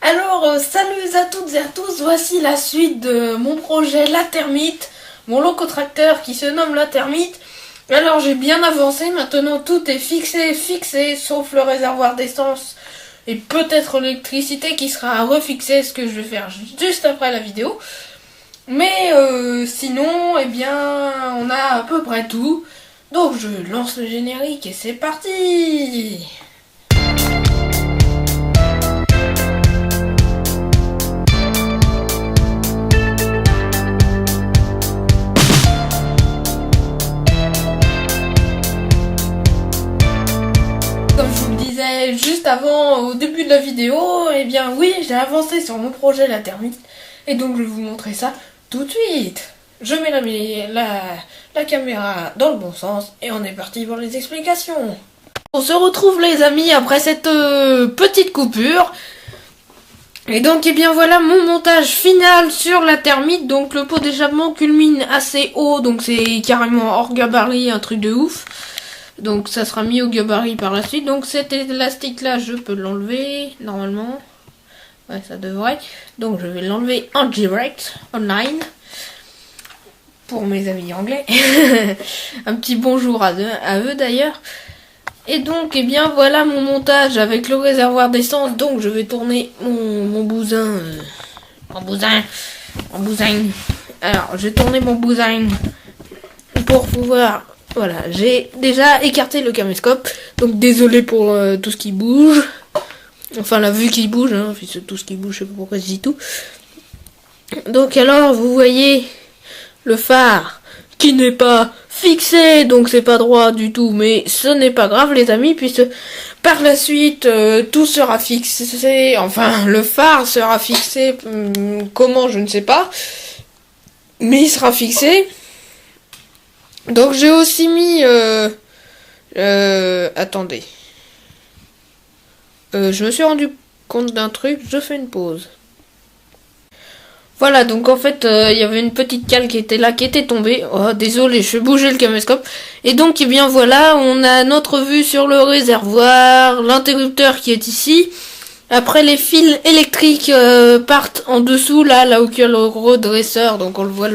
Salut à toutes et à tous, voici la suite de mon projet La Termite, mon locotracteur qui se nomme La Termite. Alors j'ai bien avancé, maintenant tout est fixé, sauf le réservoir d'essence et peut-être l'électricité qui sera refixée, ce que je vais faire juste après la vidéo. Mais sinon, eh bien, on a à peu près tout. Donc je lance le générique et c'est parti! Comme je vous le disais juste avant, au début de la vidéo, eh bien oui, j'ai avancé sur mon projet La Termite. Et donc je vais vous montrer ça tout de suite. Je mets la caméra dans le bon sens et on est parti pour les explications. On se retrouve les amis après cette petite coupure. Et donc eh bien voilà mon montage final sur La Termite. Donc le pot d'échappement culmine assez haut, donc c'est carrément hors gabarit, un truc de ouf. Donc ça sera mis au gabarit par la suite. Donc cet élastique là je peux l'enlever normalement. Ouais, ça devrait. Donc je vais l'enlever en direct, online. Pour mes amis anglais. Un petit bonjour à eux d'ailleurs. Et donc eh bien voilà mon montage avec le réservoir d'essence. Donc je vais tourner mon bousin. Mon bousin. Alors je vais tourner mon bousin pour pouvoir... Voilà, j'ai déjà écarté le caméscope, donc désolé pour tout ce qui bouge. Enfin, la vue qui bouge, hein, c'est tout ce qui bouge, je sais pas pourquoi je dis tout. Donc alors, vous voyez le phare qui n'est pas fixé, donc c'est pas droit du tout, mais ce n'est pas grave les amis, puisque par la suite, tout sera fixé, enfin, le phare sera fixé, comment, je ne sais pas, mais il sera fixé. Donc j'ai aussi mis... attendez. Je me suis rendu compte d'un truc, je fais une pause. Voilà, donc en fait, il y avait une petite cale qui était là, qui était tombée. Oh, désolé, je fais bouger le caméscope. Et donc, eh bien voilà, on a notre vue sur le réservoir, l'interrupteur qui est ici. Après, les fils électriques partent en dessous, là où il y a le redresseur. Donc on le voit,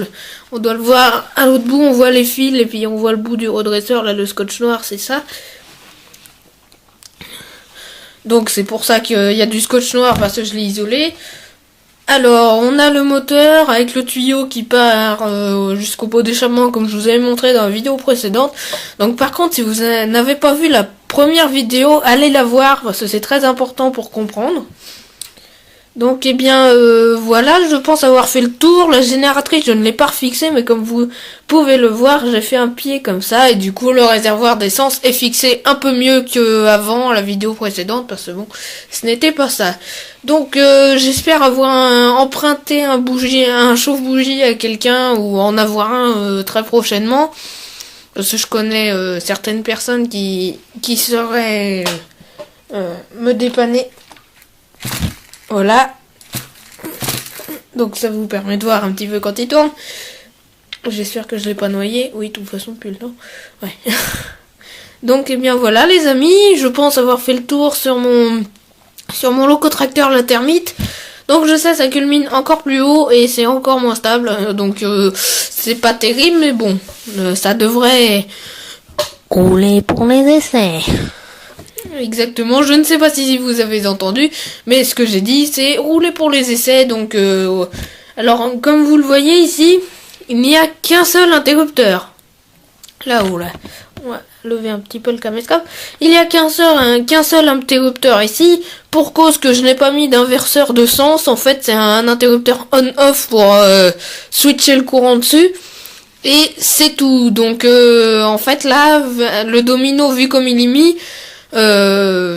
on doit le voir à l'autre bout, on voit les fils et puis on voit le bout du redresseur. Là, le scotch noir, c'est ça. Donc c'est pour ça qu'il y a du scotch noir, parce que je l'ai isolé. Alors, on a le moteur avec le tuyau qui part jusqu'au pot d'échappement, comme je vous avais montré dans la vidéo précédente. Donc par contre, si vous n'avez pas vu la première vidéo, allez la voir, parce que c'est très important pour comprendre. Donc eh bien voilà, je pense avoir fait le tour. La génératrice, je ne l'ai pas refixée, mais comme vous pouvez le voir, j'ai fait un pied comme ça. Et du coup, le réservoir d'essence est fixé un peu mieux qu'avant la vidéo précédente, parce que bon, ce n'était pas ça. Donc j'espère avoir emprunté un chauffe-bougie à quelqu'un, ou en avoir un très prochainement. Parce que je connais certaines personnes qui sauraient me dépanner. Voilà. Donc ça vous permet de voir un petit peu quand il tourne. J'espère que je l'ai pas noyé. Oui, de toute façon, plus le temps. Ouais. Donc, eh bien voilà les amis. Je pense avoir fait le tour sur mon locotracteur La Termite. Donc je sais, ça culmine encore plus haut et c'est encore moins stable. Donc c'est pas terrible, mais bon. Ça devrait rouler pour les essais. Exactement, je ne sais pas si vous avez entendu, mais ce que j'ai dit, c'est rouler pour les essais. Donc, alors, comme vous le voyez ici, il n'y a qu'un seul interrupteur. Là-haut, là. On va lever un petit peu le caméscope. Il n'y a qu'un seul interrupteur ici, pour cause que je n'ai pas mis d'inverseur de sens. En fait, c'est un interrupteur on-off pour switcher le courant dessus. Et c'est tout. Donc, en fait, là, le domino, vu comme il est mis...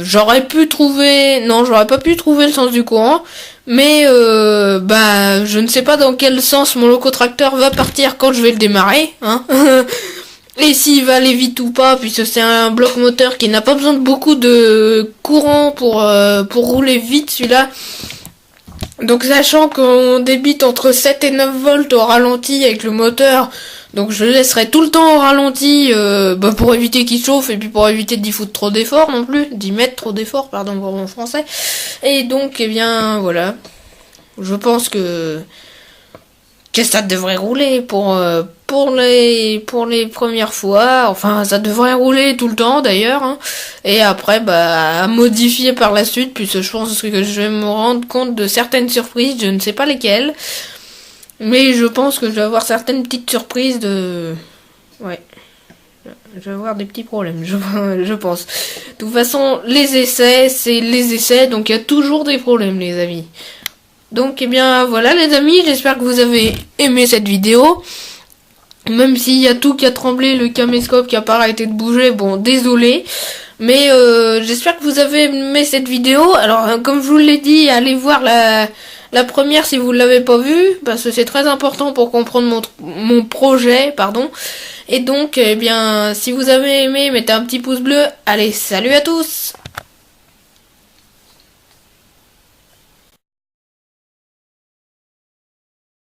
j'aurais pas pu trouver le sens du courant, mais je ne sais pas dans quel sens mon locotracteur va partir quand je vais le démarrer, hein. Et s'il va aller vite ou pas, puisque c'est un bloc moteur qui n'a pas besoin de beaucoup de courant pour rouler vite celui-là. Donc sachant qu'on débite entre 7 et 9 volts au ralenti avec le moteur, Donc je le laisserai tout le temps au ralenti pour éviter qu'il chauffe et puis pour éviter d'y foutre trop d'efforts non plus, d'y mettre trop d'efforts, pardon pour mon français. Et donc eh bien voilà, je pense que ça devrait rouler pour les premières fois. Enfin ça devrait rouler tout le temps d'ailleurs, hein. Et après à modifier par la suite, puisque je pense que je vais me rendre compte de certaines surprises, je ne sais pas lesquelles. Mais je pense que je vais avoir certaines petites surprises ouais. Je vais avoir des petits problèmes, je pense. De toute façon, les essais, c'est les essais, donc il y a toujours des problèmes, les amis. Donc, eh bien, voilà, les amis, j'espère que vous avez aimé cette vidéo. Même s'il y a tout qui a tremblé, le caméscope qui a pas arrêté de bouger, bon, désolé. Mais j'espère que vous avez aimé cette vidéo. Alors, comme je vous l'ai dit, allez voir la première si vous ne l'avez pas vue, parce que c'est très important pour comprendre mon projet, pardon. Et donc, eh bien, si vous avez aimé, mettez un petit pouce bleu. Allez, salut à tous!